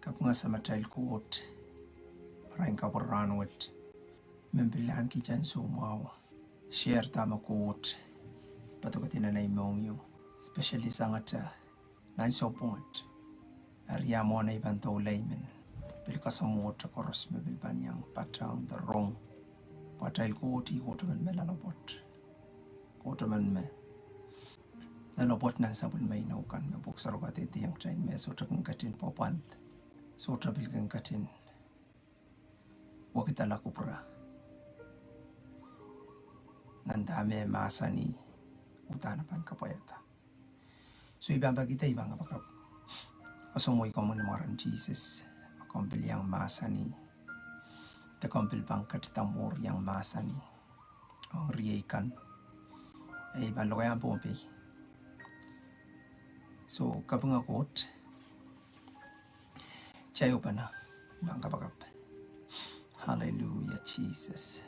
kapnga sa Untitled Koht maraming kaparanwat membilan kijan sumaw share tama Koht patukatin na imong yung especially sa ngata nansopungat Arya mo na ibang taulay men bilkasamot sa koros mebilban yang patang darong Untitled Koht ikotaman me lalabot kotaman me lalabot na sabul may naukan mabuksaro ka titi yang chain me so takang katin popant so trabil kang katin wakita lakupra nandame masani utanapan kapayata so ibang kita ibang kapakap asomoy ko mo naman Jesus akompil yang masani takompil pangkat tamor yang masani ang riyaikan ay baloyan po pe so kapang Koht chayo pa na ibang kapakap hallelujah Jesus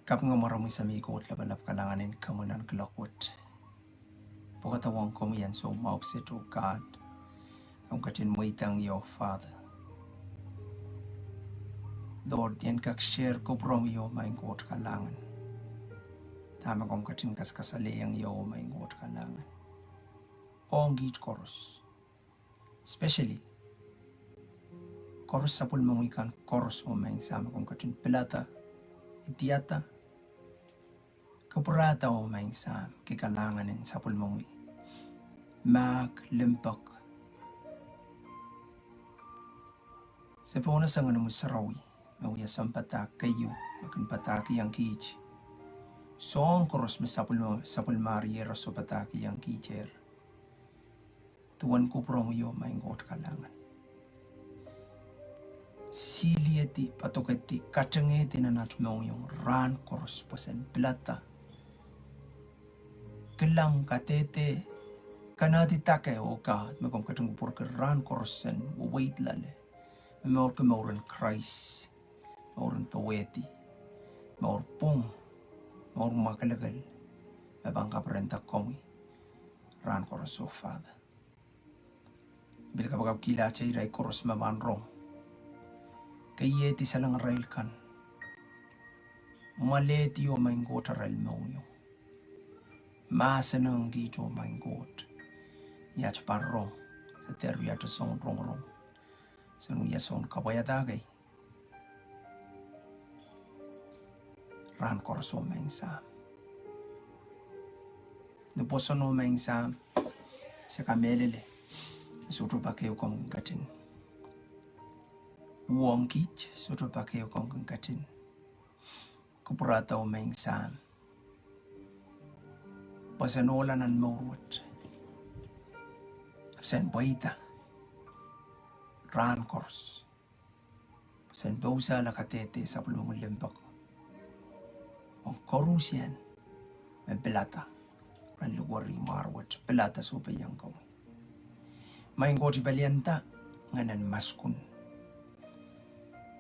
kapang marami sa may Koht labalap kalanganin kamunan kalakot pagkatawang ko yan so maupset o God ang katin mo itang your Father Lord yan kak-share ko prong iyo may Koht kalangan tama kong katin kaskasali ang iyo may Koht kalangan o ang git koros especially koros sa pulmangikan koros o may sama kong katin pilata itiyata kapurata o may sam kikalanganin sa pulmangi mag Limpoak sa puna sa nga naman sarawi mawya sampatak kayo makin pataki ang kich so ang koros sa pulmariero so pataki ang kicher tuwan ko promoyo may Koht kalangan siliati patokati kacangeti na natmong yung ran koros pasen plata kelang katete kanati take o ka magom katung por ke ran korosen wait lale memor ke mauren Christ mauren Pwehn maur pung maur makalagal mabang kaparenta komi ran koros o Father bil kapag kila chay ray koros mabanrong kayeti salang rail kan maleti o may Koht rail mo yung masanang gito may Koht yach parrong sa teru yach son rong sanu yason kabayatagay ran korso may sam no Pwoson o may sam sa kamelele suto pa kayo kong katin Wong kich suto pa kayo kong katin kupurata o may sam pasanola nan mawrot sen boita ran kors sen bausa la katete sa pulmong Limpoak ang korusian may pelata ran luwari marwat pelata sopa yang kawin may Koht balianta nganan maskun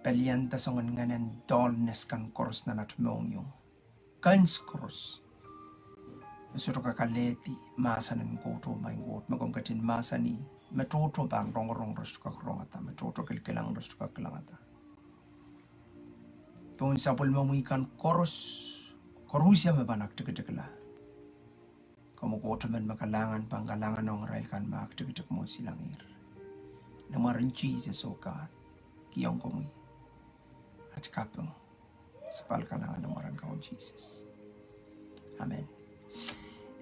balianta sa nganan dolnes kan kors na natmong yung kans kors Suto kakaleti masanan Koht may Koht magom katin masani matoto bang rong restu ka rongata matoto kilkilang restu ka kilangata pun sapul mamuikan korusya mabanak tikla kamu Koht man makalangan pangkalangan ng rail kan mak tik mo silangir namarin Jesus o God kiyong komi at kapeng sapal kalangan namaran ka Jesus amen.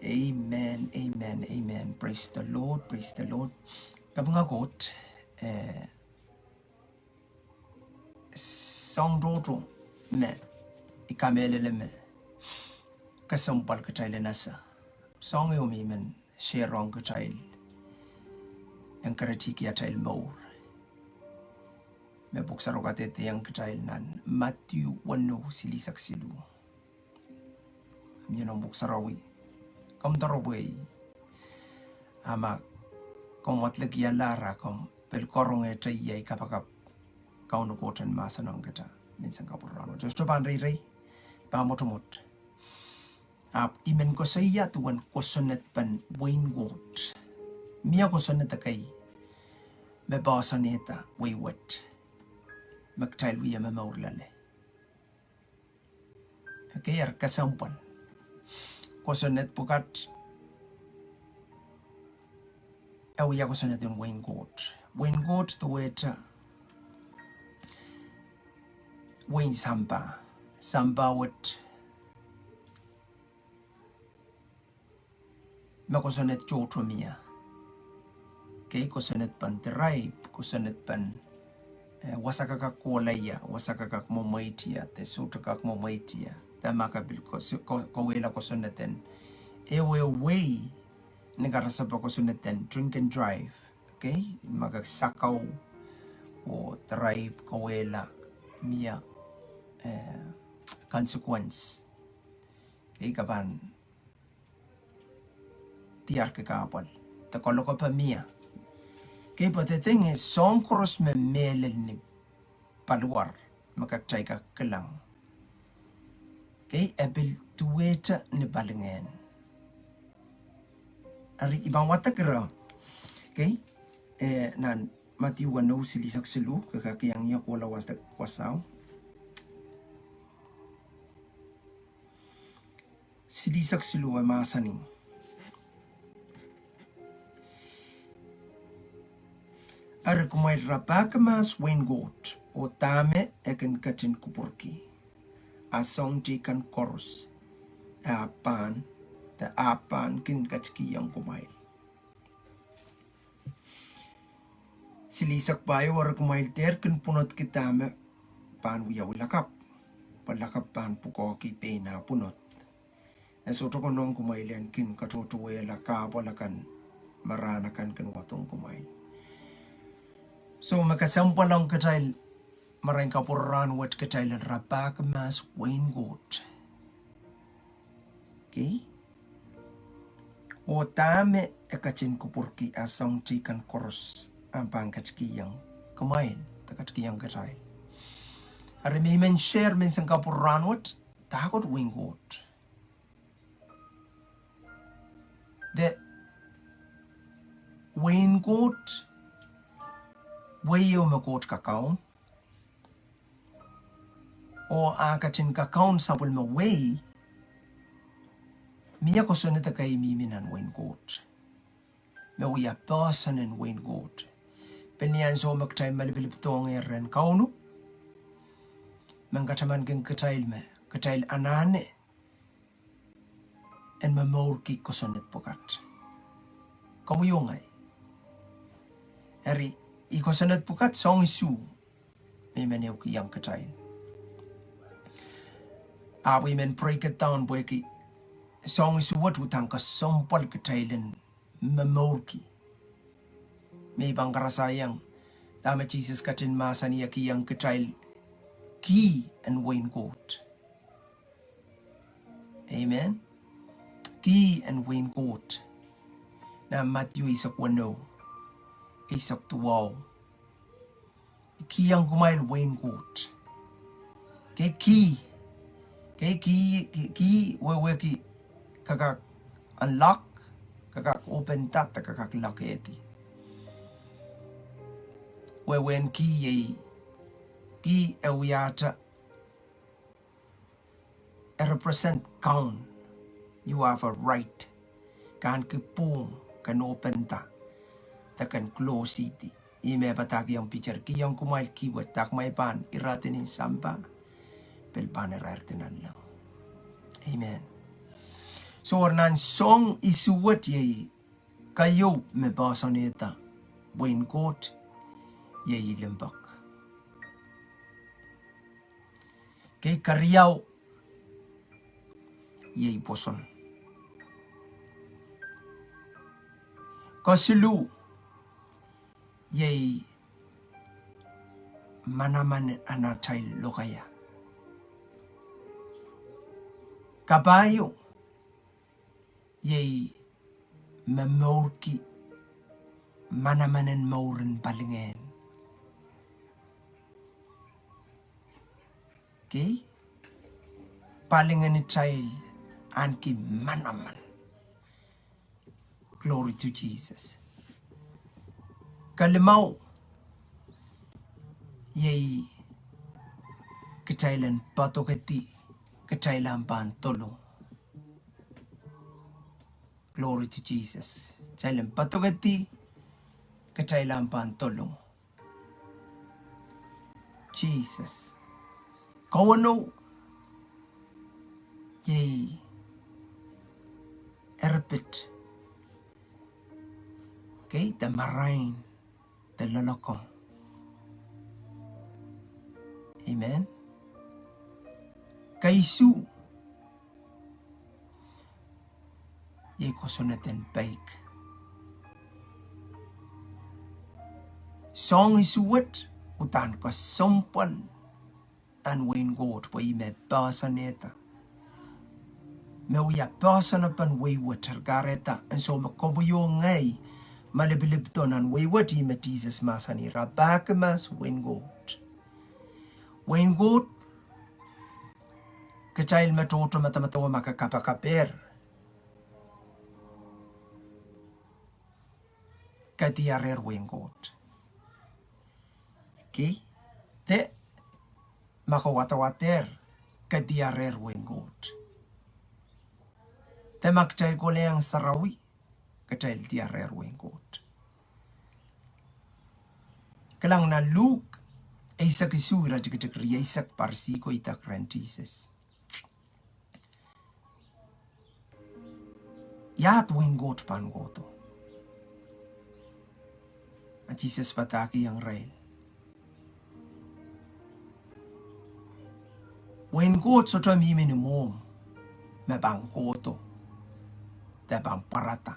Amen, amen, amen. Praise the Lord, praise the Lord. Kapag Koht, song dodo me, ikamelele me, kasampal katayle nasa. Song yung men, share wrong katayle, yung karatiki atayl maur. Me buksaro katete yung katayle nan, Mathew 1 silisak silu. Yan ang buksarawi. Kom darobay ama kom watlek yalara kom pel korong eta yai kapakap kauno Kohtan masanong kita minsan kapurano just to ban rei pamotomot imen ko saya tuan Kosonned pan Pwehn Koht mia Kosonned takai me Pwosoneta waywat magtail wiya me maurlale. Okay, kasampal. Kosonned pukat awiya kosonned yung Koht. Koht to weta Pwehn Samba wat me kosonned chotromia. Okay, kosonned pan tribe, kosonned pan wasakakak kolaya, wasakakak Momourki, te sutakak Momourki. Makabil kawela kosonneten ewe way nagarasapa kosonneten drink and drive. Okay, magasakaw o tribe kawela mia consequence. Okay, kapan tiar ke kapal ta koloko pa mia. Okay, but the thing is song cross me melel ni paluar makatay ka kelang. Okay, abil tuweta ni balingen. Ari ibang watakira. Okay, nan Mathew no silisak silu kakakiyang niya kola was the kwasaw. Silisak silu ay masani. Ari kumay rapakamas Pwehn Koht o tame eken katin kupurki. Asong kan chorus apan kin katski yang kumail silisak bayo war kumail ter kin punot kitame pan wiya ulakap palakap pan pukoki pena punot esoto konong kumailen kin katotuwela kapalakan maranakan kin watong kumail. So makasampalang katail maring kapuran wat katailan rapak mas Pwehn Koht. Okay? O tame ekachin kupurki asong chikan koros ang pangkatskiyang kumain takatskiyang katail. Ari men share men sang kapuran wat takot Pwehn Koht. The Pwehn Koht wayo makot kakaon o akachin kakaon sapul mo way miya kosonned kay miminan Pwehn Koht me wiya Pwosoned in Pwehn Koht penian so magtay malipilip tong eren kauno mangkataman keng katail anane en Momourki kosonned pukat kamuyongay eri i kosonned pukat song isu me menew ki yang katail. Women break it down bweki song is what utang ka sompal katailen Momourki. May bangkarasayang tama Jesus katin masaniya kiyang katail ki and Pwehn Koht. Amen. Ki and Pwehn Koht. Na Mathew isak wano. Isak tuwaw. Kiyang kumail Pwehn Koht. Kay ki wewe ki kakak unlock kakak open tat kakak lock eti wewen ki ewiyata represent count you have a right kan kipung kan open ta kan close iti ime pataki yang picture ki yang kumail ki wetak may pan iratin in sampa pelpaner ertenan lang. Amen. So nan song isuwat yay kayo me Pwosoneta Pwehn Koht yay Limpoak. Kay karyaw yay Pwoson. Kosilu yay Manaman Untitled Lokaya. Kabayo yay Momourki Manamanen mauren balingen. Okay? Balingen ni child anki Manaman. Glory to Jesus. Kalimaw Yay Ketailan Poadokehdi Ketailan Ban Tolong. Glory to Jesus. Ketailan Poadokehdi Ketailan Ban Tolong. Jesus. Kawano Yay Eripit. Okay, the marine, the lolokong. Amen. Kaisu Yay Kosonned and Peik. Song is what utan ka sompal an wain God wa me Pwehn. Me uya Pwehn pan wayward gareta and so me kobuyo ngay malibilibton an wayward me Jesus masani rabakamas wain God. Wain God Kecail matoto matamatawa makakapakaper. Katiarer wain God. Okay? Te makawatawater katiarer wain God. Te makchay ko lang sarawi kachay tiarer wain God. Kalang na Luke ay isak isura jikajakriya isak parsi ko itakran Jesus. Yat wain God pan goto. At Jesus pataki ang rail. Wain God so to mi minimum me bang goto. Te bang parata.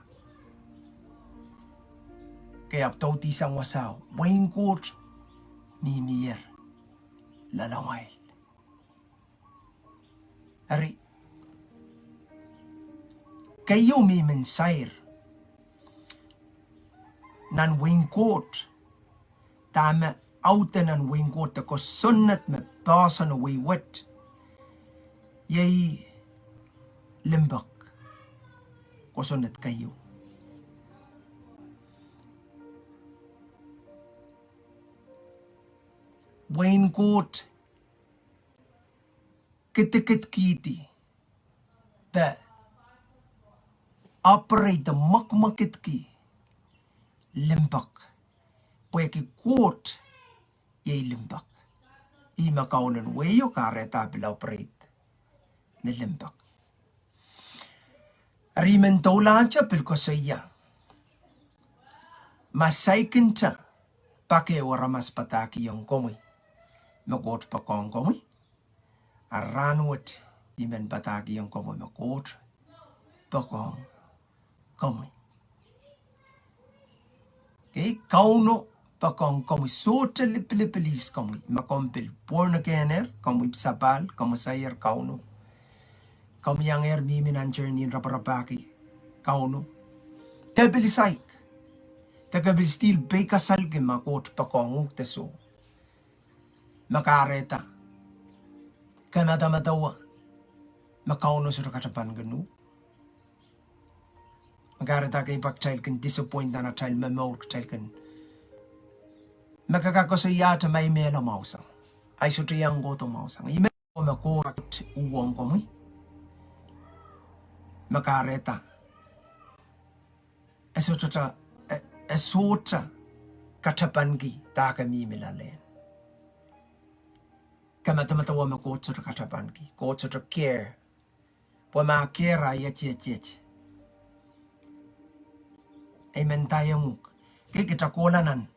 Kaya tauti sang wasaw. Wain God ni mier lalaway. Ari kayo mi mensair nan wain God tama auta nan wain God ta Kosonned me Pwehn away wet yay Limpoak Kosonned kayo. Wain God kitikit kiti ta operate the makmakit ki Limpoak Pwehn Koht yay Limpoak ima kaunan wayo kareta bila operate ni Limpoak rimen tolacha pil Koasoai masaikinta pake oramas pataki yung komoy magot pa kong komoy aranuot imen pataki yung komoy magot pa kong komoy. Okay, kauno pa kong komoy sote lipilipilis komoy makompil Poadokehdi komoy sapal komosayer kauno komoy yang mimin ang journey raparapaki kauno tebilisaik tagabil still bekasal ke makot pa kong teso makareta kanada matawa makauno sa katapan ganu makareta kay pagchild kan disappoint na child Momourki child kan makakakosaya may mela mausang ay sutiyang goto mausang ime ko makorat uwang ko mo makareta esota katapangi takami milalen kamatamatawa makot sa katapangi kot sa care po makera yet amen tayo muk kay kita kolanan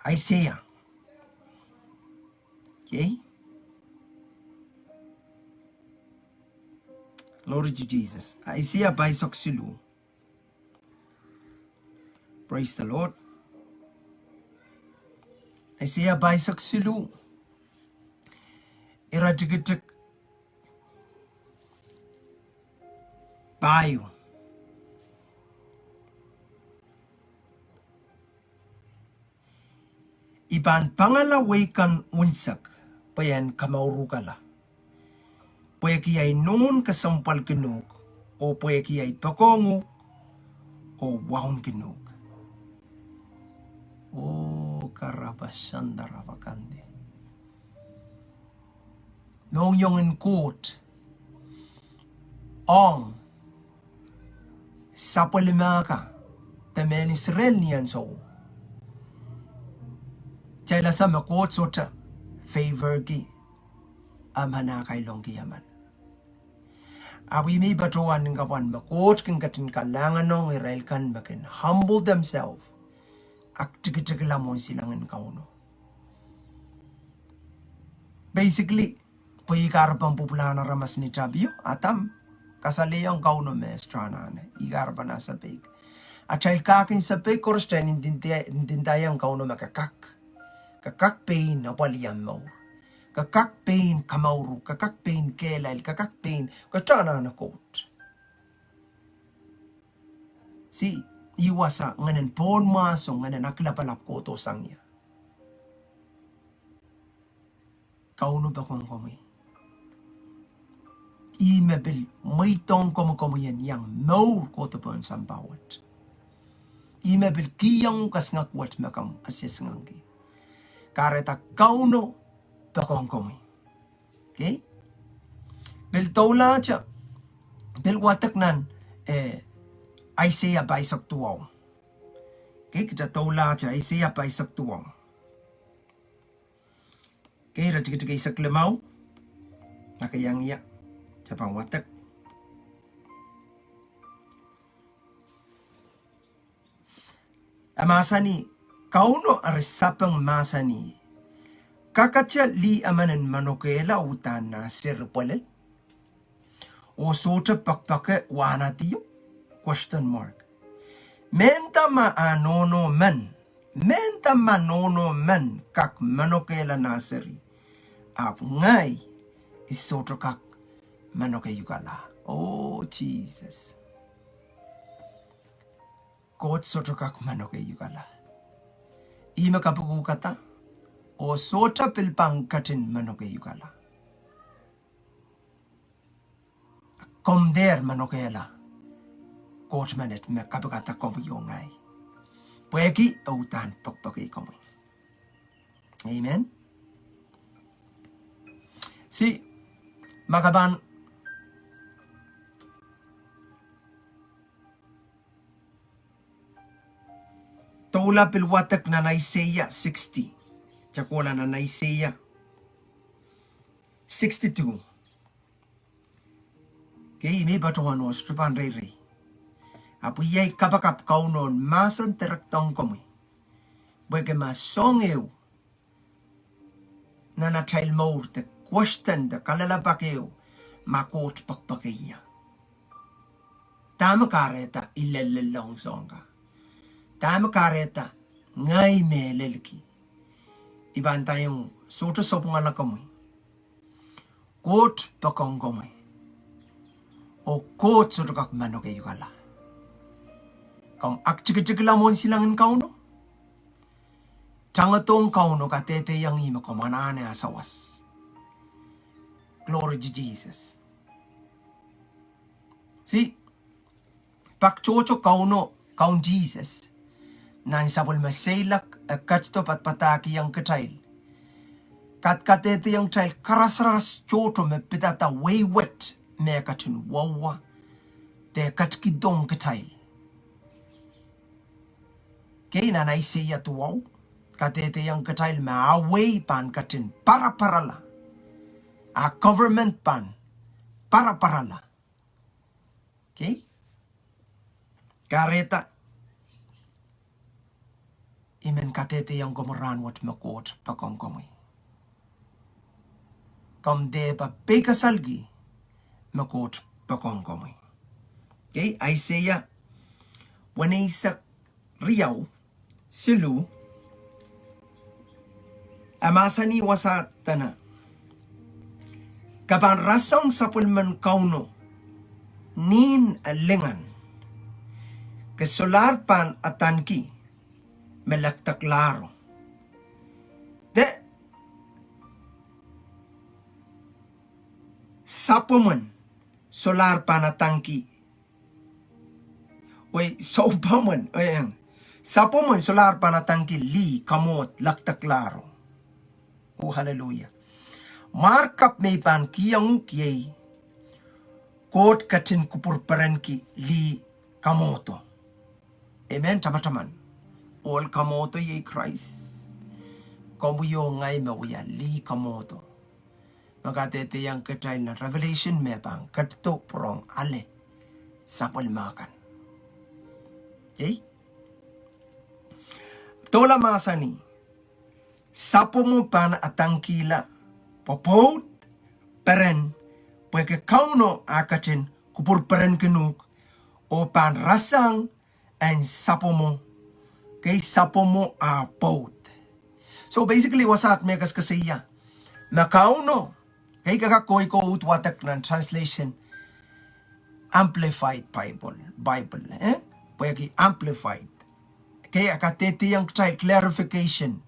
Isaiah okay Glory to Jesus. Isaiah baisok silu. Praise the Lord. Isaiah baisok silu. Iratigitik bayo. Iban pangalaway kan unsak payan kamaurukala. Pwehn kiyay noon kasampal genug o pwehn kiyay pakongo o waon genug. Oh, karabashanda rabakande. Nong yung in Koht. Ong. Sapolimaka. Temen Israel niyan so. Chayla sa Koht sota. Favor gi. Amana kay longgi yaman. Awi may batuan ng kapan Koht kung katin kalangan ng Israel kan makin humble themselves. Aktigitiglamon silang in kauno. Basically, pagkarapang popular na ramas ni Chabio, atam, kasaliyang kauno mestrana na, ikarapa na sa Peik. At chayl kakin sa Peik, korsten, indintayang kauno makakak. Kakak pain na paliyam mo. Kakak pain kamauru, kakak pain kelal, kakak pain, kachana na Koht. Si, iwasa nganan pon maso nganan naklapalap ko to sangya. Kauno ba kong komoy? Imebil may tong komo yan yang maur ko to pon sampawat. Imebil kiyang kasngakwat makam asis ngangi. Kareta kauno ba kong komoy? Okay? Bil tawla cha. Bil watak nan Isaiah baisak tuwaw. Okay, kita tawla cha Isaiah baisak tuwaw. Okay, rajik-rajik isak lemaw. Nakayang iya. Japang watak. Amasa ni, kauno arisapang masa ni. Kakatya li amanan manokela utan na sirpolel. O sota pakpake wanatiyo. Question mark. Menta maanono man kak manokela nasiri. Ap ngay isoto kak manokeyugala. Oh Jesus. Koht soto kak manokeyugala. Ima kapuku kata. O sota pilpang katin manokeyugala. Komder manokela. Koht manet me kapakata komu yongay. Pweki autan pokpokey komu. Amen. Si makaban tawla pilwatak na Isaiah 60. Chakola na Isaiah 62. Okay, may batuhan o strupan rey. Apo yay kapakap kaunon masan teraktong komoy. Bwege masongew na natayl maur te question te kalalapakew makot pakpakeya. Tama kareta ilelelong songa. Tama kareta ngay melelki. Iban tayong soto sopong ala kamoy. Koht pakong kamoy. O koht soto kak manokeyo kala. Kung akchik-chiklamon silang kauno. Changatong kauno katete yang ima kumanane asawas. Glory to Jesus. See, pakchocho kauno kaun Jesus. Nan sabol maselak kachto patpataki yang ketail. Katete yang tail karas-ras choto me pitata way wet me katin wawa. De katkidong ketail. Kaya na Isaiah tuwaw, katete yung katail maaway pan katin para-parala. A government pan, para-parala. Okay? Kareta. Imen katete yung gumaran wat makot pakong komoy. Kom de pa pekasalgi, makot pakong komoy. Okay? Isaiah, wanisak riyaw, silu amasani wasa tana kapan rasong sapulman kauno nin alingan kesolar pan atanki melaktaklaro de sapuman solar pan atanki way sopaman ayang Sapo mo solar panatangki li kamot laktaklaro. Oh, hallelujah. Markap may pan kiyang kiyay. Koht katin kupurparen ki li kamoto. Amen, tama-taman. All kamoto ye Christ. Kamuyo ngay mawaya li kamoto. Makatete yang ketay na Revelation me pang katto prong ale sapol makan. Okay? Tola masani. Sapo mo pan atangkila popot peren pweke kauno akatin kupur peren kenuk o pan rasang and sapo mo kay sapo mo a pot. So basically wasak mekas kasiya makauno kay kakakoy ko utwatak ng translation Amplified Bible pweke amplified kay akatete yang try clarification.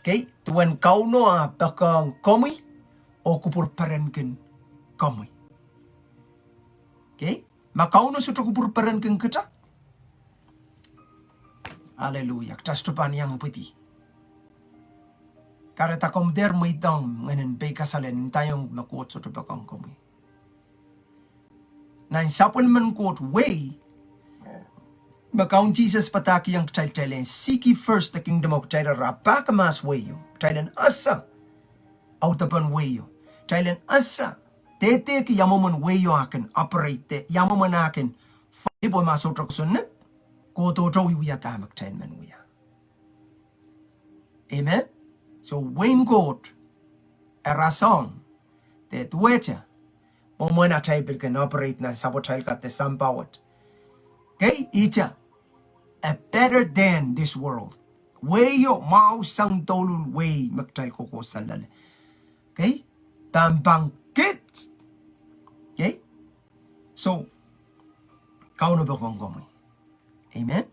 Okay, tuan kauno a bakang komi o kupur parenkin komi. Okay, makauno suto kupur parenkin kita. Hallelujah. Tastupan yang piti. Karena takom der mo itang ngayon Peik kasalen tayong makuot suto bakang komi. Na sapon man quote way. Makaun Jesus pataki yang taylen seek ye first the kingdom of taylen rapakamas wayo taylen asa autapan wayo taylen asa tete ki yamoman wayo akin operate yamoman akin ibo masotra kusunne ko to wiya tamak taylen wiya. Amen. So when God a rason te tuecha momona taybil can operate na sabotage kat the sampawat. Okay, ita a better than this world. Wayo mau sang tolul way magtal ko salal. Okay? Tambangkit. Okay? So, kauno ba kong gomoy? Amen?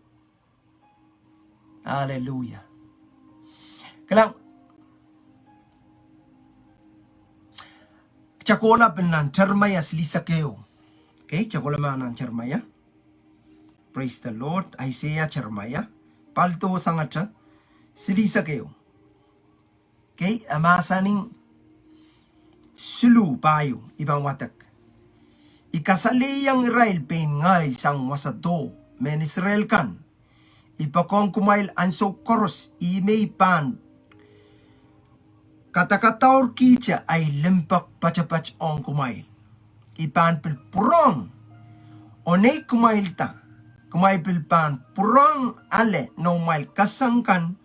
Hallelujah. Kalang, chakola penan termaya slisa keo. Okay? Chakola manan termaya. Praise the Lord. Isaiah Jeremiah. Palto sangat silisa kayo. Okay, amasaning sulu payo ibang watak. Ikasali yang Israel pen ngay sang wasado men Israel kan. Ipakong kumail anso koros imay pan. Kata-kataur kicha ay limpak pachapach on kumail. Ipan pilpurong. Onay kumail ta. Kumay pilpan purang ale no mail kasangkan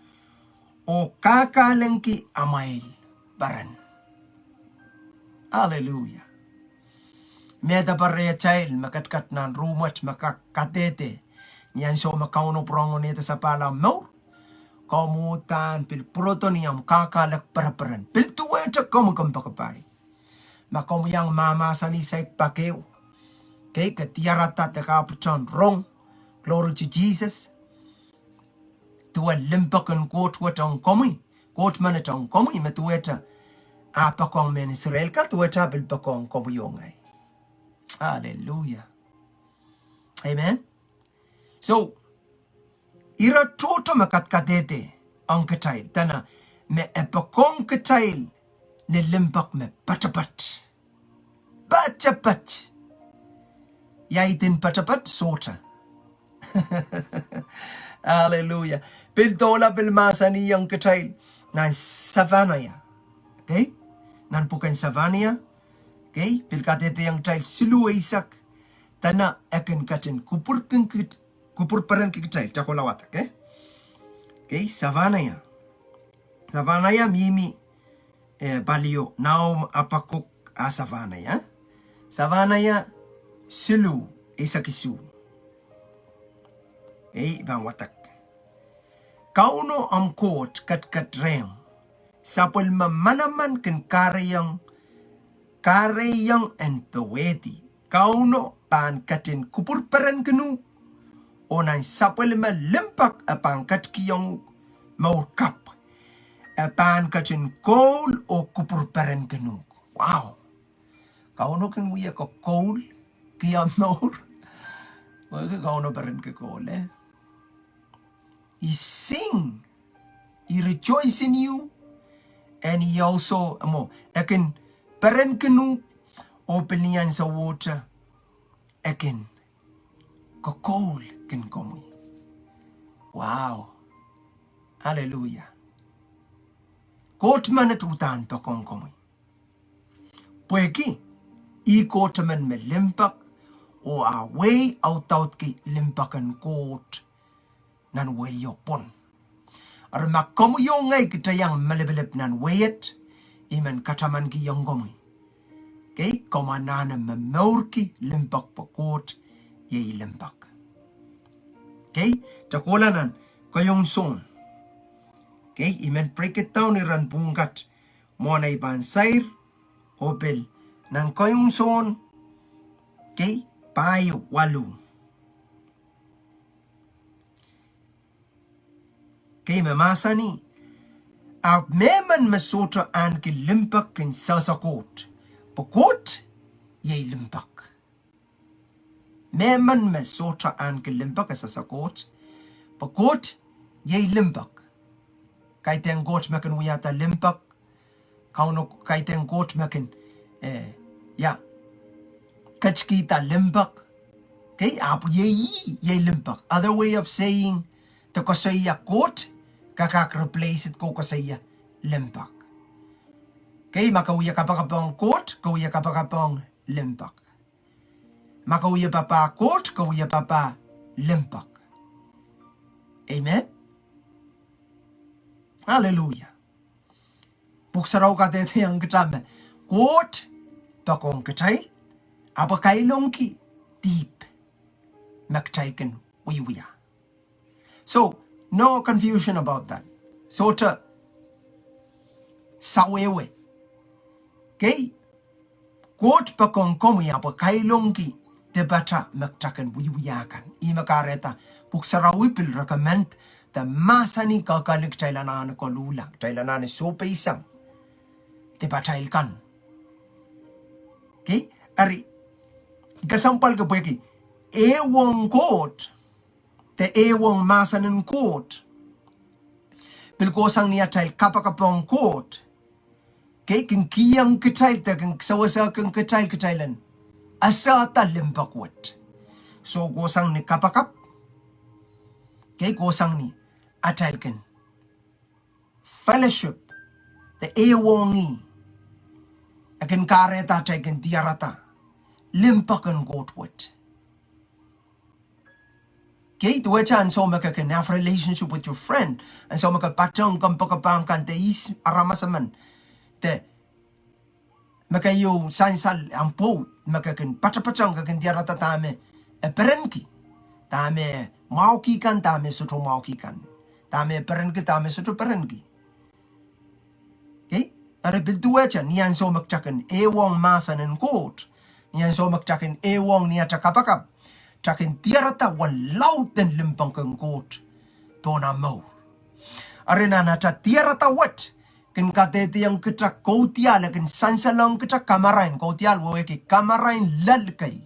o kakalengki amail baran. Hallelujah. Meda paraya child makatkat nan rumat makakatete niyan so makauno prongo neta sa palam no komutan pil protonium kakalak paraparan pil tuweta komukampakapay makomuyang mama sanisay pakeo kay katiarata te kaputan rong. Glory to Jesus. Tuwa Limpoak and Koht watang komi. Koht manatang komi matueta. Apakong men Israel ka tueta bilpakong komuyongay. Hallelujah. Amen. So, ira toto makatkatete ang katail. Tana me epakong katail ni Limpoak me patapat. Patapat. Yaitin patapat sota. Hallelujah. Piltola pilmasa niyang katail nan Zephaniah. Okay? Nan pukan Zephaniah. Okay? Pilkatete yang tail silu isak. Tana akan katin kupurparan kitail. Takolawat. Okay? Okay? Zephaniah. Zephaniah mimi balio. Now apakuk a Zephaniah. Zephaniah silu isak isu. Ibang watak. Kauno ang Koht kat rem. Sapol Manaman ken kareyang and Pwehn. Kauno pan katin kupurparan kenu. Onan sapol Limpoak apang kat kiyong maurkap. Apan katin kol o kupurparan kenu. Wow. Kauno keng wiya ko kol kiyang maur. Wag kauno paran ke kol He sing. He rejoice in you. And he also, akin peren kenu open niyan sa water. Akin kokol kin komi. Wow. Hallelujah. Koht man het utan pa kong komi. Pweki, I koht man me Limpoak o a way out ki Limpoak en koht nan way yopon. Ar makomu yo ngay kita yang malibelip nan wayet, iman kataman ki yung gomi. Okay, komanana Momourki Limpoak pa koht ye Limpoak. Okay, takolanan kayong son. Okay, iman break it down iran bungat mo na iban sair opel nan kayong son. Okay, payo walu. Okay, mamasa ni Ak meman masota an ki Limpoak kin sasa Koht. Pa Koht ye Limpoak. Meman masota an ki Limpoak sasa Koht. Pa Koht ye Limpoak. Kaiten Koht makin wiyata Limpoak. Kauno kaiten Koht makin kachkita Limpoak. Okay, apu ye Limpoak. Other way of saying the Koasoai Koht kakak replace it ko Koasoai Limpoak. Okay, makauya kapakapong Koht, kauya kapakapong Limpoak. Makauya papa Koht, kauya papa Limpoak. Amen. Hallelujah. Puksaraw ka tete ang kitame. Koht, pakong kitay, apakailong ki, deep, maktayken wiwiya. So, no confusion about that. So, sawewe. Okay? Koht pakong komi apakailong ki, debata maktaken wiwiyakan. Imakareta, puksaraw ipil recommend the masani kakalik tailanan ko lulang. Tailanan sopa isang. Debatail kan. Okay? Ari, kasampal ka pweki, ewang Koht, te ewang masanin Koht, pilkosang niya tail kapakapong Koht, okay, king kiyang kitail ta, king sawasa kang kitailan, asa ta Limpoak wat. So, kosang ni kapakap, okay, kosang ni atail kin. Fellowship, te ewang ni, akin kareta tail kin tiarata, Limpoak and Koht wat. Okay, to which and so make can have relationship with your friend, and so make a patong kampakapam kan te is aramasaman te make you sansal ampo make can patapatong kan tiarata tame e perenki tame mauki kan tame soto mauki kan tame perenki tame soto perenki. Okay, Eripit to which and yan so makchakan ewang masan and Koht yan so makchakan ewang niya kapakap. Takin tiarata walau den Limpoak en Koht pona mau. Arena na ta tiarata wat ken katete yang kita koutial ken sansalang kita kamarain koutial weweki kamarain lalkai.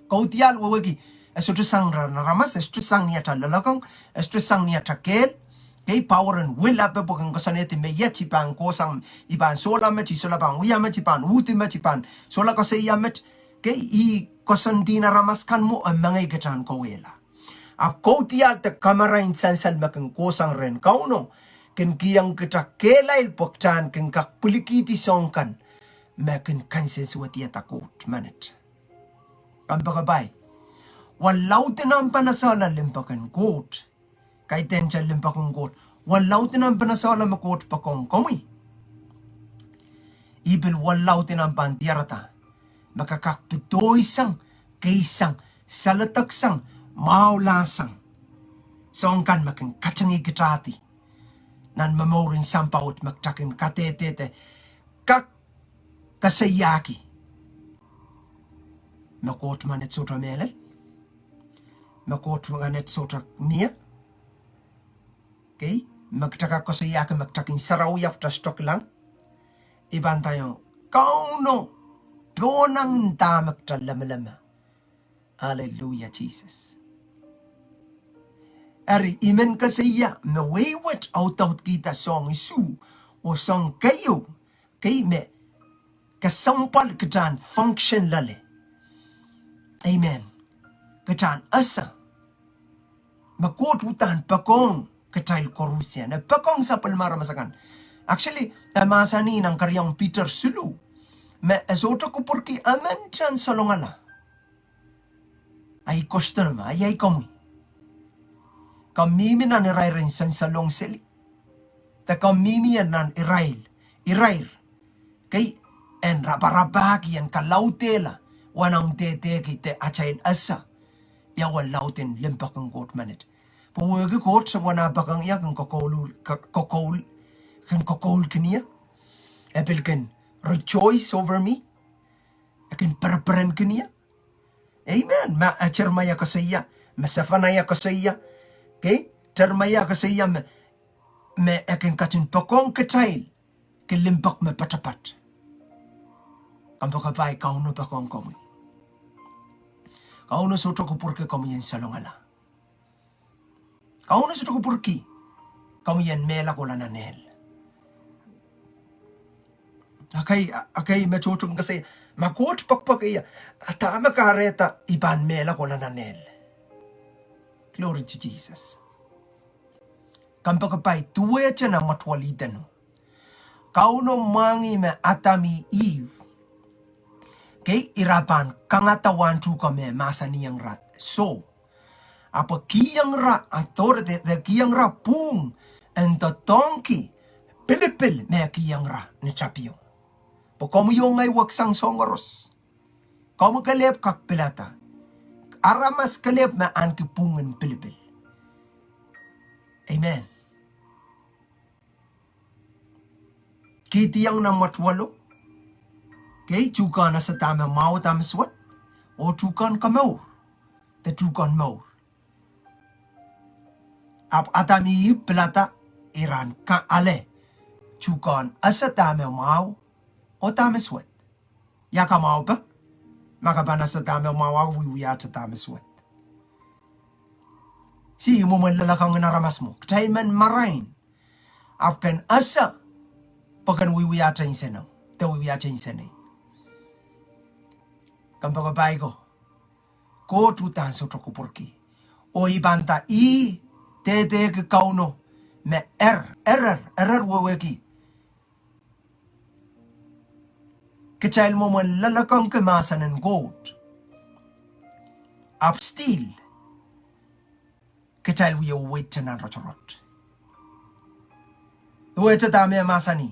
Koutial weweki esto sang ramas esto sang niata lalakong esto sang niata kel kay power and will up po kang kasaneti me yeti pang kosang iban sola met sola pang wiyamet pan uti met pan sola ko yamet kay I Kosonned ramaskan mo ang mga igatan kawela. Ako tiyal te kamarain sansal makang kosang ren kauno. Ken kiyang kita kelail poktan ken kakpulikiti songkan. Makin kansensuati at Koht manet. Ang pagabay. Walau tinang panasala Limpoak en Koht. Kay tencha Limpoak en Koht. Walau tinang panasala makot pakong komi. Ibil walau tinang pantiarata. Makakakpitoy sang, kaisang, salataksang, maulasang. Songkan making kachangi kitati. Nan mamorin sampawot magtakin katetete. Kak kasayaki. Makot manet sotra melel. Makot manet sotra niya. Okay? Magtaka kasayaki magtakin sarawiyap ta stok lang. Iban tayong kauno. Ponang tamak ta lama-lama. Hallelujah, Jesus. Ari imen kasaya me wayward out kita song isu o song kayo kay me kasampal ketan function lale. Amen. Ketan asa makot utan pakong ketail korusya na pakong sa palmara masakan. Actually, masani ng karyang Peter Sulu me esoto ko porque amen chan salongala. Ay kosto naman, ay kamoy. Kamimi na nirairin san salong sili. Ta kamimi nan irair. Kay en raparabaki en kalautela wanang tete kite achain asa. Ya walautin Limpoak ang Koht manit. Pwede Koht sa wana bakang iya kang kokol kaniya. Epil kan rejoice over me. Akin paraparen kaniya. Amen. Ma Jeremiah kasaya, ma Zephaniah kasaya. Okay? Jeremiah kasaya me akin katin pakong ketail ke Limpoak me patapat. Kampo kapay kauno pakong komoy. Kauno soto ko porque komoy yan salongala. Kauno soto ko porque komoy yan mela ko lananel. Akay machotong kasi makot pakpak iya atama kareta iban mela ko lananel. Glory to Jesus. Kampo kapay tuwe cha na matwalidano. Kauno mangi me atami Eve. Kay irapan kangatawan tu kame masa niyang ra. So, apa kiyang ra ator de kiyang ra pung and the donkey pilipil me kiyang ra ni chapio. Po komo yung ngay waksang songoros. Komo kalep kak pilata. Aramas kalep na an kipungan pilipil. Amen. Kitiyang na matwalo. Okay, tukan na sa tama mau tama swat. O tukan kamaur. The tukan maur. Atami pelata iran ka ale. Tukan asa tama mau o tama swat. Ya ka mau pa? Makapana sa tama mau wiwiya sa tama swat. Si mo malalakang naramas mo. Katayin man marain. Apkan asa pagkan wiwiya sa insenang. Te wiwiya sa insenang. Kampo kapay ko, tutan sa toko porki. O ibanta tete ke kauno, me error waweki. Kachail mo man lalakang kemasan ng gold. Up still, kachail wiya wait na rotorot. Uwe sa dami masani,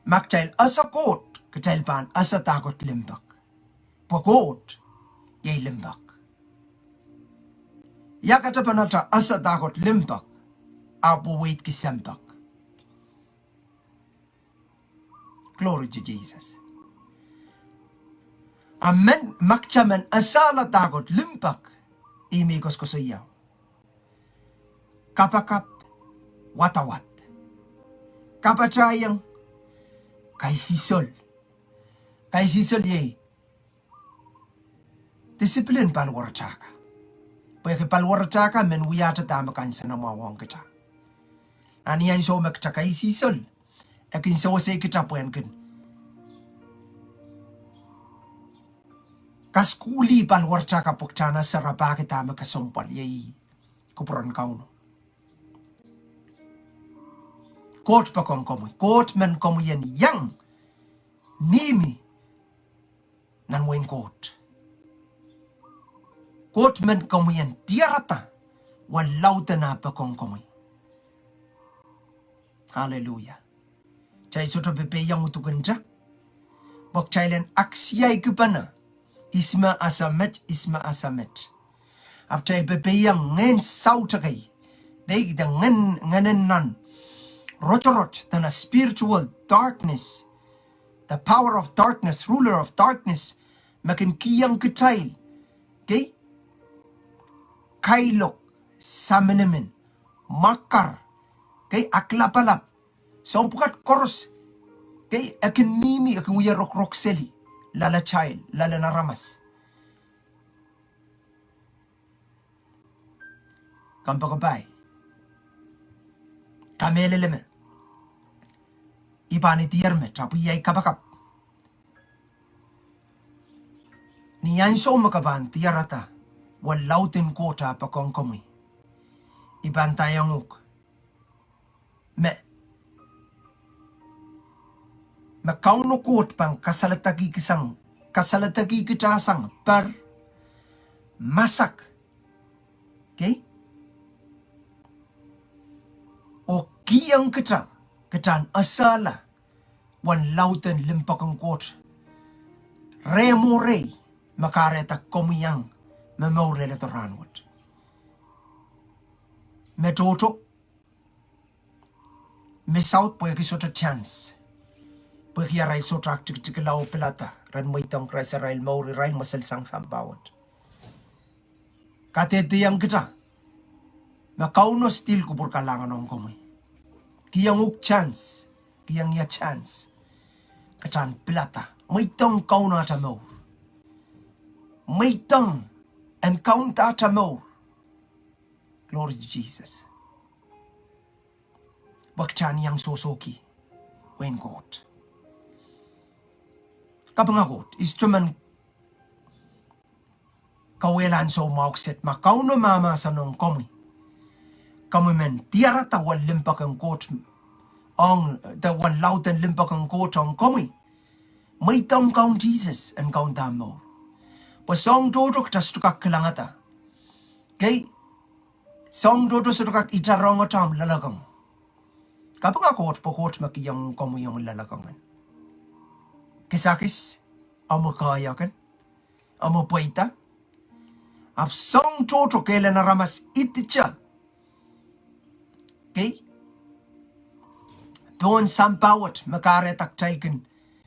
makchail asa Koht, kachail pan asa takot Limpoak. Koht, yay Limpoak. Yakata panata asa takot Limpoak, apo wait ki Sempak. Glory to Jesus. Amen, makchaman asala takot Limpoak, imikos ko sa iyaw. Kapakap, watawat. Kapachayang, kay sisol. Kay sisol yay. Discipline palwarachaka. Pwede palwarachaka men wiyata tama kansa na mawang kita. Ani yan so magtaka isisol. Akin so say kita pwede kin. Kaskuli palwarachaka pokchana sarapa kita magkasumpal yay. Kupuran kauno. Koht pa kong komoy. Koht men komoy yan yang. Nimi. Nanweng Koht. Koht men komoy yan tiarata. Walaw na pa kong komoy. Hallelujah. Chay soto pepe yang utugan dya. Bok chaylen aksiyay kupana. Isma asamet. Af chay pepe yang Ngehn sautakay. Day da nganen nan. Rotorot than a spiritual darkness. The power of darkness, ruler of darkness. Makin kiyang kitail. Okay? Kailok, saminimin, makar, kay aklapalap, sompukat koros, kay akin mimi akin wiya rok seli, lala child, lala naramas. Kampa kapay, kameleleme ibani tierme tapu yai kabakap ni yanso makaban tiarata walautin kota pakongkomi iban tayanguk me kauno kot pang kasalatagi kitasang per masak okay o kiyang ketan asala wan lauten Limpoak kot remore makareta komiyang memorele to ranwot metoto miss out po kisota chance po kiaray sotra tiktikalaw pelata ran moitang kresa rail mauri rail masal sang sambawat katetiyang kita makauno still kubur kalangan ng komoy kiyang chance kiyang ya chance katan pelata moitang kauno atamaw moitang encounter atamaw. Glory to Jesus. Bakchan yang sosoki Pwehn Koht kapangagot instrument kawelan so maukset makauno mama sa nong komi men tiara tawal Limpoak Koht ang tawan lauten Limpoak Koht ang komi may tong count Jesus and count mo pasong dodok tas tukak kelangata kay song dodo sudukak itarong atam lalagang kapangagot pokot makiyang komi yung lalagangan kisakis amo kayakan amo puita ap song toto kailan naramas ititya okay doon sampawat makaretak tailkin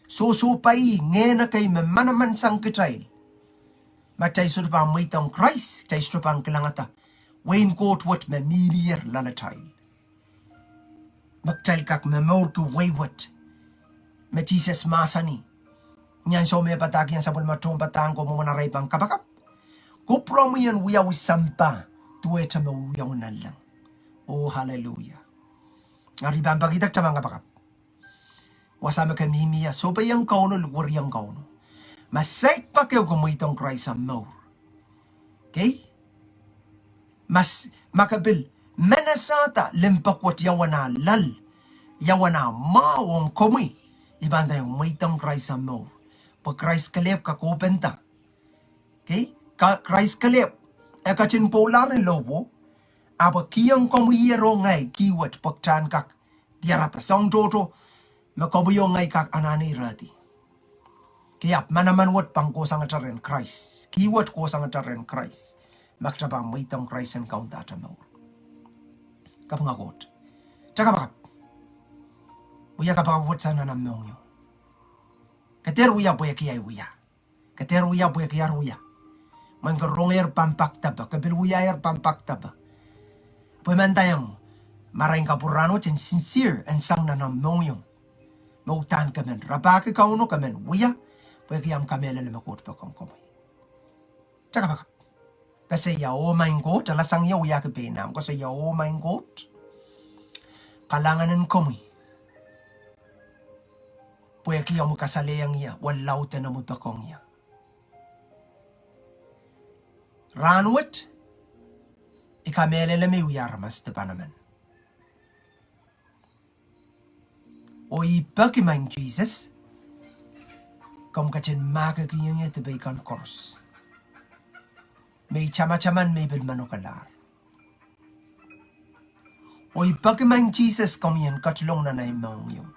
susupay ngena kay Manaman sang kitail matay sudupang maitang Christ tay sudupang kilangata Pwehn Koht wat memilier lalatay magtail kak Momourki waywat me Jesus masani nyan so me patakyan sa bulmatong patang ko mumanaray pang kabakap kupro mo yan wiyaw sampa tuweta mo wiyaw na lang oh hallelujah ngariban pagitak tamang kabakap wasama kamimiya so pa yung kauno luwar yung kauno masayt pa kayo kumitong Christ ang mo okay mas makabil menasata Limpoak wat yawana lal yawana mawang komi ibanda yung maitang Christ ang mo pag Christ kalip kakupenta okay Christ kalip ekachin polarin lobo apa kiyang komiyero ngay kiwat pagchan kak diarata song toto makobuyo ngay kak anani rati kaya Manaman wat pang kosang ataren Christ kiwat kosang ataren Christ maktaba maitang Christ and count data mo kapangagot tsaka bakap uya kapakawat sana na mo yun kater uya buya kiyay uya kater uya buya kiyar uya mangkaronger pampaktaba kabiluya er pampaktaba pemantayang maraing kapurano chen sincere and sang na mo yun mautan kamen rapake kauno kamen uya buya kiyam kamela limakot pa kong komoy tsaka bakap kasi yaw maing Koht alasang yaw ya kepenam kasi yaw maing Koht kalanganan komoy puya kiyaw mo kasalayang iya walaw na mo pakong iya ranwat ikamelele may uyarmas te panaman o ipakimaing Jesus kam kachin makakiyang iya te baikan kors may chama-chaman may bilmanokalar. O ipakimaing Jesus kam yan katlong na naimang yung.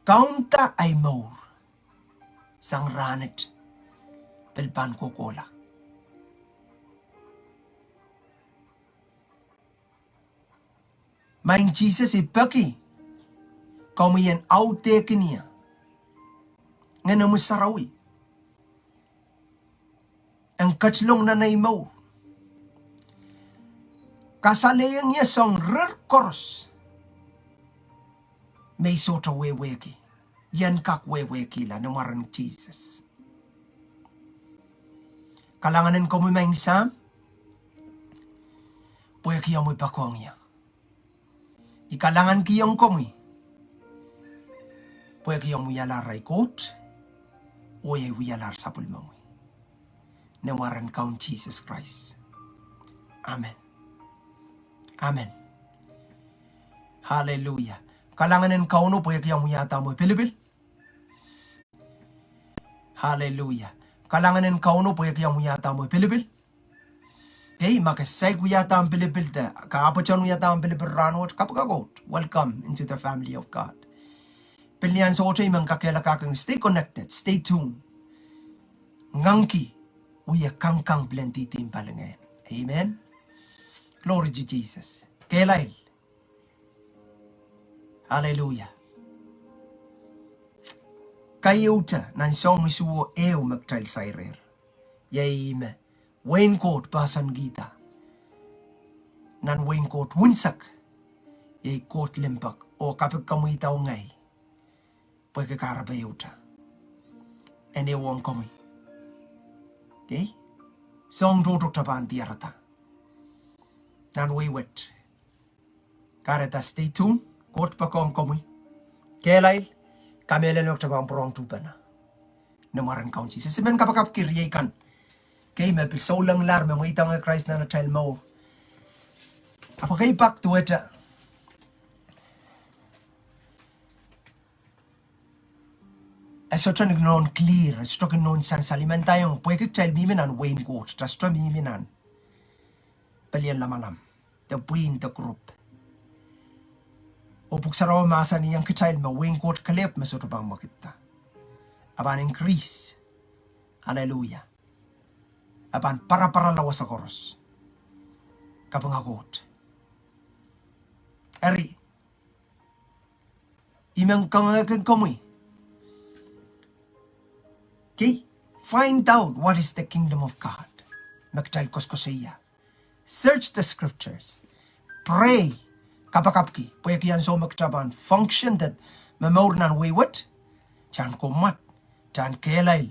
Kaunta ay maur. Sang ranit. Pilpan kukola. Maing Jesus ipaki. Kam yan aute kiniya. Nga namusarawi. Ang katlong nanay mo. Kasalayang niya song rerkors. May sota weweki. Yan kak weweki la namarang Jesus. Kalanganin ko mo maing sam. Pweki amoy pakong niya. ikalangan kiyong komi. Pwede kiyong muyalar ay Koht, o ay muyalar sa pulmamoy. Nawaran kaun Jesus Christ. Amen. Amen. Hallelujah. Kalanganin kauno pwede kiyong muyata mo Pilibil. Hallelujah. Kalanganin kauno pwede kiyong muyata mo Pilibil. Okay, makasay kuyata ang Pilibil ta. Kaapachan muyata ang Pilibil ranot. Kapagagot. Welcome into the family of God. Pilihan sa ocho imang kakilakakang stay connected, stay tuned. Ngangki, uya kangkang blentitin palangayan. Amen. Glory to Jesus. Kailail. Hallelujah. Kayuta nan song isuo eo magtail sairer. Yaime, Pwehn Koht pasan gita. Nan Pwehn Koht wunsak. Yay Koht Limpoak o kapag kamuita o ngay. Pwede karabayuta. Ene wong komi. Okay? Song dotok taban diarata. Nan wiwet. Kareta stay tuned. Koht pa kong komi. Kelail. Kamele nok tabang porong tupana. Namaran kaun Jesus. Simen kapakap kiryekan. Kay may pisolang lar. May itang Christ na child mo. Apa kay pak tuweta. Esotra non clear, esotra non san saliman tayong pwede child miminan Pwehn Koht, tastra miminan. Palian lamalam, the Pwehn the group. O puksaraw masa niyang child ma Pwehn Koht kalip masotra bang makita. Aban increase. Hallelujah. Aban para lawas sa koros. Kapangagot. Eri. Imang kangagan kamoy. Okay? Find out what is the kingdom of God. Magtal Koskoseya. Search the scriptures. Pray. Kapakapki. Pwede yan so magtraban. Function that mamornan waywat. Chan komat. Chan kelail.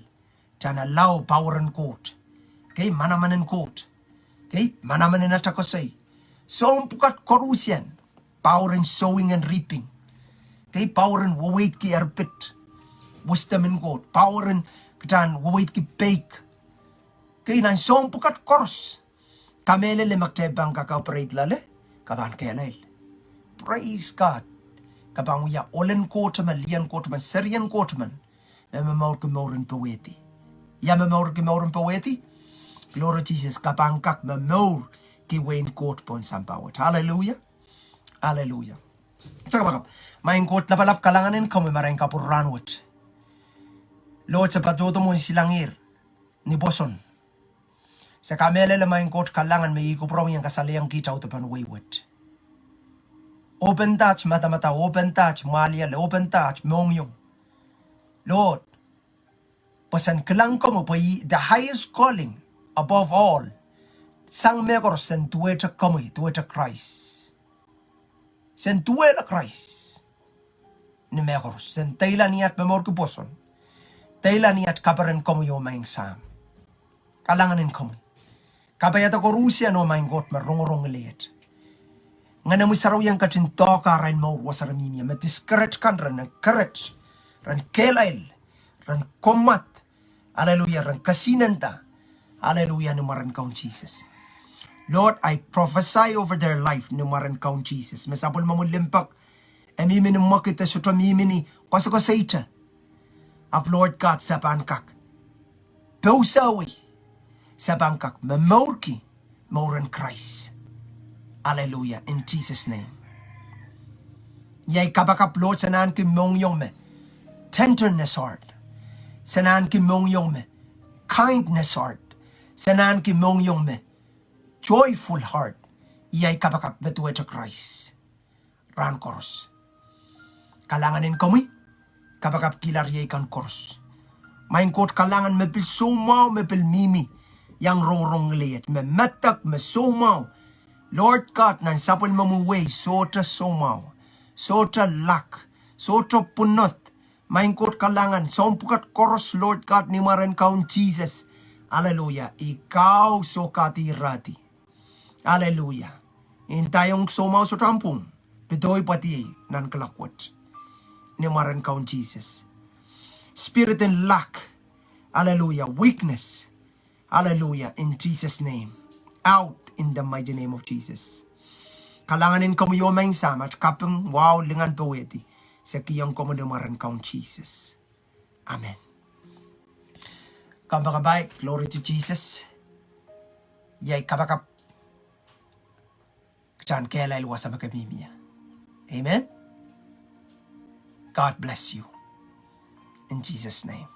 Chan allow power and Koht. Okay? Manaman and Koht. Okay? Manaman and atakosay. So pukat korusyan. Power in sowing and reaping. Okay? Power in wawait ki Eripit. Wisdom in Koht. Power in Katan wawait ki Peik. Kaya nan song pukat kors. Kamele le magtebang kaka-operate lale. Kaban kelail. Praise God. Kabang uya olen Koht man, lian Koht man, Syrian Koht man. Mamaurki maurin paweti. Ya mamaurki maurin paweti. Glory Jesus. Kabang kak mamaur ki Pwehn Koht pon sampawat. Hallelujah. Hallelujah. Ito kabakap. Main Koht lapalap kalanganin kami marang kapuranwat. Lord, sa patuto mo silangir ni Pwoson. Sa kamele lamang Koht kalangan may ikuprong yung kasaliyang kita utapan wayward. Open touch, mata-mata, open touch, malial, open touch, mongyong. Lord, pasan kalang ko mo pa the highest calling above all. Sang megor sen tuweta kami, tuweta Christ. Sen tuweta Christ. Ni megor, sen tayla niyat Momourki Pwoson. Tayla niyat kaparan komo yung maing sam. Kalanganin komo. Kabayata ko Rusya no maing Koht marungurong liit. Nga na musaraw yung katintoka rin mo wasaramimia. Matiskarech kan rin ng karech. Ran kelail. Ran komat. Hallelujah. Ran kasinanta. Hallelujah. Numaran kaun Jesus. Lord, I prophesy over their life. Numaran kaun Jesus. Masapol mamulimpak. Emimi ni makita sutra mimi ni Koasoai. Of Lord God sa bangkak. Pwoson sa bangkak. Momourki. Mauran Christ. Hallelujah. In Jesus' name. Yay kabakap Lord sanan ki mongyong me. Tenderness heart. Sanan ki mongyong me. Kindness heart. Sanan ki mongyong me. Joyful heart. Yay kabakap betuweta Christ. Ran koros. Kalanganin kami. Kapag kilaryay kan kors. Main Koht kalangan mepil sumaw, mepil mimi. Yang rorong liit. Me matak, me sumaw. Lord God, nan sapol mamuway. Sotra sumaw. Sotra lak. Sotra punot. Main Koht kalangan. Sompukat kors, Lord God, ni maran kaun Jesus. Hallelujah. Ikaw so katirati. Hallelujah. Intayong sumaw sa trampong. Bedoy pati nan kalakwat. Nimaran kaun Jesus. Spirit and lack. Hallelujah. Weakness. Hallelujah. In Jesus' name. Out in the mighty name of Jesus. Kalanganin kamo yung sama at kapeng wow lingan paweti. Sa kiyang komodamaran kaun Jesus. Amen. Kabakabay. Glory to Jesus. Yay kabakap. Chan kelay luwa sa makamimiya. Amen. God bless you. In Jesus' name.